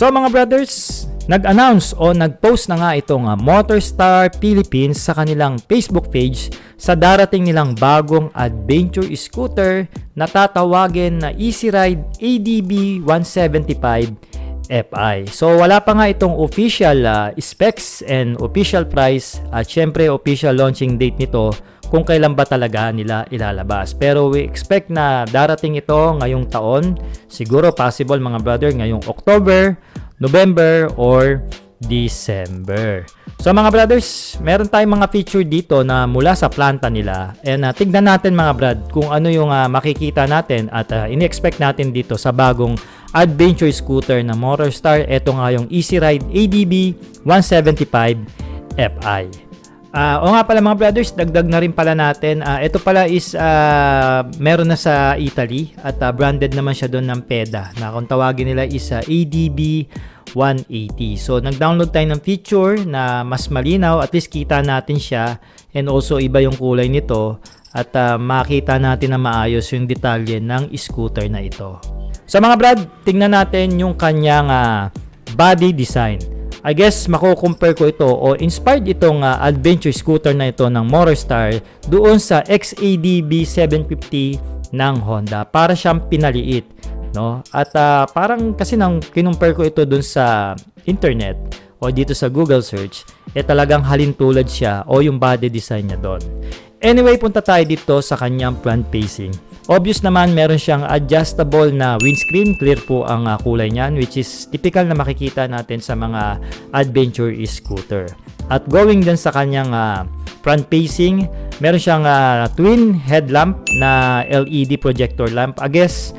So mga brothers, nag-announce o nag-post na nga itong Motorstar Philippines sa kanilang Facebook page sa darating nilang bagong adventure scooter na tatawagin na Easy Ride ADB 175 Fi. So wala pa nga itong official specs and official price at syempre official launching date nito kung kailan ba talaga nila ilalabas. Pero we expect na darating ito ngayong taon. Siguro possible mga brother ngayong October, November, or December. So mga brothers, meron tayong mga feature dito na mula sa planta nila. And tignan natin mga brad kung ano yung makikita natin at ini-expect natin dito sa bagong adventure scooter na Motorstar. Ito nga yung Easy Ride ADB 175 Fi. O nga pala mga brothers, dagdag na rin pala natin. Ito pala is meron na sa Italy at branded naman siya doon ng PEDA na kung tawagin nila is ADB 180. So nag-download tayo ng feature na mas malinaw, at least kita natin siya, and also iba yung kulay nito at makita natin na maayos yung detalye ng scooter na ito. So mga brad, tingnan natin yung kanyang body design. I guess mako-compare ko ito o inspired itong adventure scooter na ito ng Motorstar doon sa XADB 750 ng Honda. Para siyang pinaliit, no? At parang kasi nang kinumpare ko ito doon sa internet o dito sa Google search, talagang halintulad siya o yung body design niya doon. Anyway, punta tayo dito sa kanyang front facing. Obvious naman, meron siyang adjustable na windscreen. Clear po ang kulay niyan, which is typical na makikita natin sa mga adventure scooter. At going din sa kanyang front facing, meron siyang twin headlamp na LED projector lamp. I guess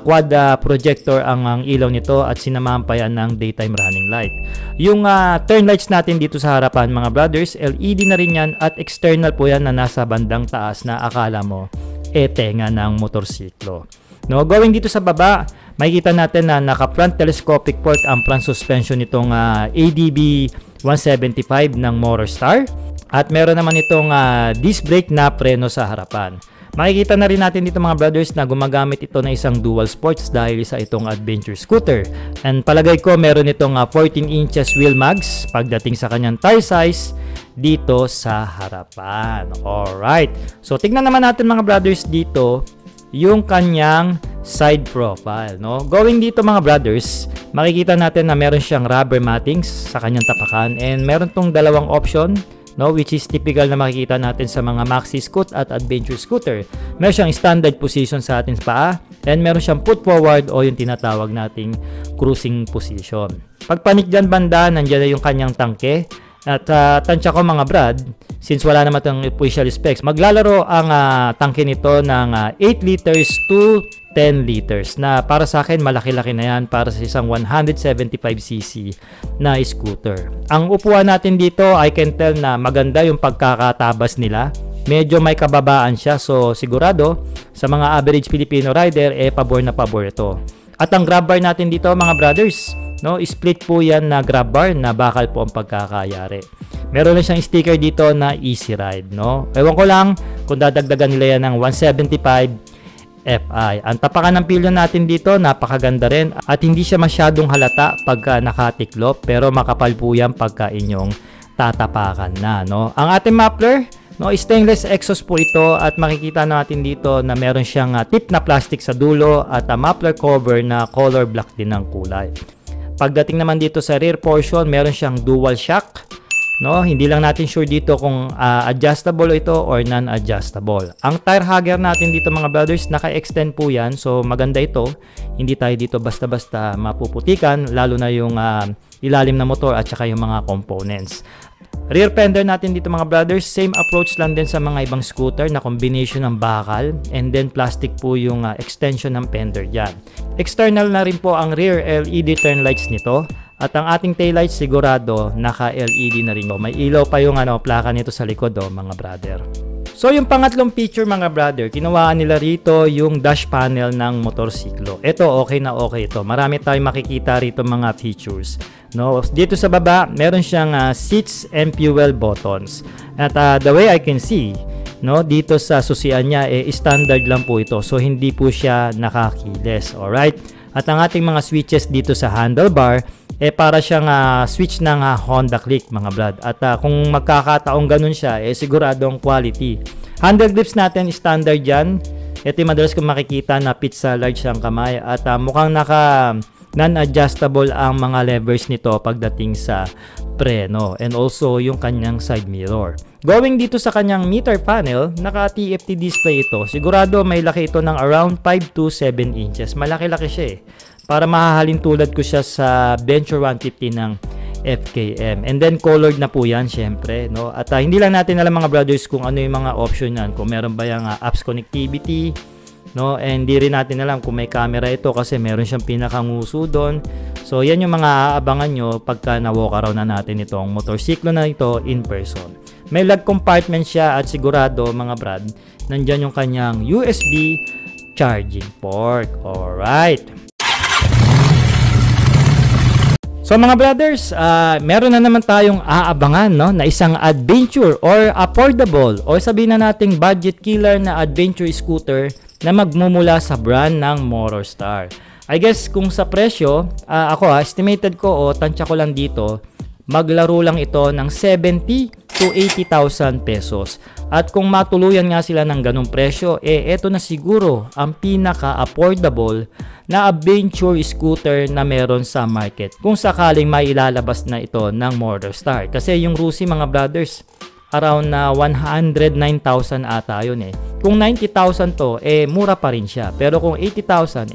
quad projector ang ilaw nito at sinamahan pa yan ng daytime running light. Yung turn lights natin dito sa harapan mga brothers, LED na rin yan at external po yan na nasa bandang taas na akala mo tenga ng motorsiklo. No, going dito sa baba, makikita natin na naka-front telescopic port ang front suspension nitong ADB 175 ng Motorstar. At meron naman itong disc brake na preno sa harapan. Makikita na rin natin dito mga brothers na gumagamit ito na isang dual sports dahil sa itong adventure scooter. And palagay ko meron itong 14 inches wheel mags pagdating sa kanyang tire size dito sa harapan. Alright. So tignan naman natin mga brothers dito yung kanyang side profile, no? Going dito mga brothers, makikita natin na meron siyang rubber mattings sa kanyang tapakan and meron tong dalawang option, no, which is typical na makikita natin sa mga maxi scoot at adventure scooter. Meron siyang standard position sa ating paa and meron siyang put forward o yung tinatawag nating cruising position. Pagpanik dyan banda, nandiyan na yung kanyang tangke. At tansya ko mga brad, since wala naman itong official specs, maglalaro ang tangke nito ng 8 liters to 10 liters na para sa akin malaki-laki na yan para sa isang 175cc na scooter. Ang upuan natin dito, I can tell na maganda yung pagkakatabas nila. Medyo may kababaan siya, so sigurado sa mga average Filipino rider, pabor na pabor ito. At ang grab bar natin dito mga brothers, no, split po yan na grab bar na bakal po ang pagkakayari. Meron na siyang sticker dito na Easy Ride, no. Ewan ko lang kung dadagdagan nila yan ng 175 Fi. Ang tapakan ng pilyon natin dito, napakaganda rin at hindi siya masyadong halata pagka nakatiklop, pero makapal po yan pagka inyong tatapakan na, no. Ang ating muffler, no, stainless exhaust po ito at makikita natin dito na meron siyang tip na plastic sa dulo at muffler cover na color black din ng kulay. Pagdating naman dito sa rear portion, meron siyang dual shock, no. Hindi lang natin sure dito kung adjustable ito or non-adjustable. Ang tire hugger natin dito mga brothers, naka-extend po yan, so maganda ito. Hindi tayo dito basta-basta mapuputikan, lalo na yung ilalim na motor at saka yung mga components. Rear fender natin dito mga brothers, same approach lang din sa mga ibang scooter na combination ng bakal and then plastic po yung extension ng fender dyan. External na rin po ang rear LED turn lights nito at ang ating tail lights sigurado naka-LED na rin. May ilaw pa yung plaka nito sa likod mga brother. So yung pangatlong feature mga brother, kinuhaan nila rito yung dash panel ng motorsiklo. Ito okay na okay ito. Marami tayong makikita rito mga features. No, dito sa baba, meron siyang seats and fuel buttons. At the way I can see, no, dito sa susian niya standard lang po ito. So hindi po siya nakakiles, alright? At ang ating mga switches dito sa handlebar, para siyang switch ng Honda Click mga brad. At kung magkakataong ganun siya, siguradong quality. Handle grips natin, standard yan. Ito yung madalas kong makikita na pizza large ang kamay. At mukhang naka non-adjustable ang mga levers nito pagdating sa preno. And also yung kanyang side mirror. Going dito sa kanyang meter panel, naka TFT display ito. Sigurado may laki ito ng around 5 to 7 inches. Malaki-laki siya para mahahalin tulad ko siya sa Venture 150 ng FKM. And then colored na po yan syempre, no? At hindi lang natin alam mga brothers kung ano yung mga option yan. Kung meron ba yung apps connectivity, no? And hindi rin natin alam kung may camera ito kasi meron siyang pinakanguso doon. So yan yung mga aabangan nyo pagka na-walk around na natin itong motorsiklo na ito in person. May lug compartment siya at sigurado mga brad, nandyan yung kanyang USB charging port. Alright. So mga brothers, meron na naman tayong aabangan, no, na isang adventure or affordable or sabihin na nating budget killer na adventure scooter na magmumula sa brand ng Motorstar. I guess kung sa presyo, ako estimated ko o tansya ko lang dito, maglaro lang ito ng 70 to 80,000 pesos. At kung matuluyan nga sila ng ganung presyo, eto na siguro ang pinaka-affordable na adventure scooter na meron sa market. Kung sakaling may ilalabas na ito ng Motorstar. Kasi yung Rusi mga brothers, around na 109,000 ata yun Kung 90,000 to, mura pa rin siya. Pero kung 80,000,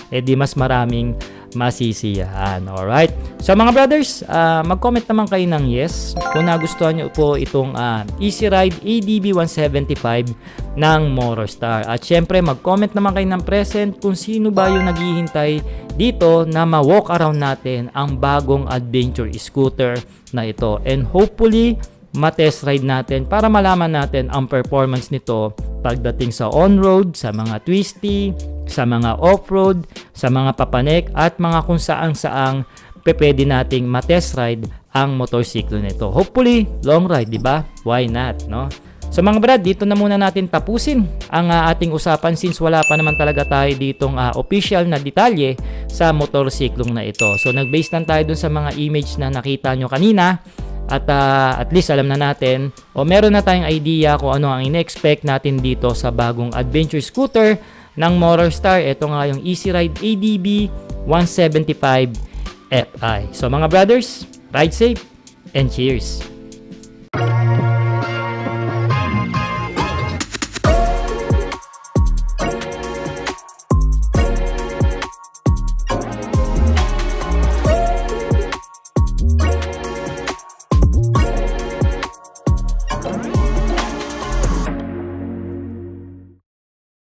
di mas maraming masisiyahan. Alright? So mga brothers, mag-comment naman kayo ng yes kung nagustuhan nyo po itong Easy Ride ADB 175 ng Motorstar. At syempre, mag-comment naman kayo ng present kung sino ba yung naghihintay dito na ma-walk around natin ang bagong adventure scooter na ito. And hopefully, ma-test ride natin para malaman natin ang performance nito pagdating sa on-road, sa mga twisty, sa mga off-road, sa mga papanek at mga kung saan-saang pwede nating ma-test ride ang motorsiklo nito. Hopefully, long ride, di ba? Why not, no? So mga brad, dito na muna natin tapusin ang ating usapan since wala pa naman talaga tayo ditong official na detalye sa motorsiklong na ito. So nag-base lang tayo dun sa mga image na nakita nyo kanina. At least alam na natin o meron na tayong idea kung ano ang ine-expect natin dito sa bagong adventure scooter ng Motorstar. Ito nga yung Easy Ride ADB 175 Fi. So mga brothers, ride safe and cheers!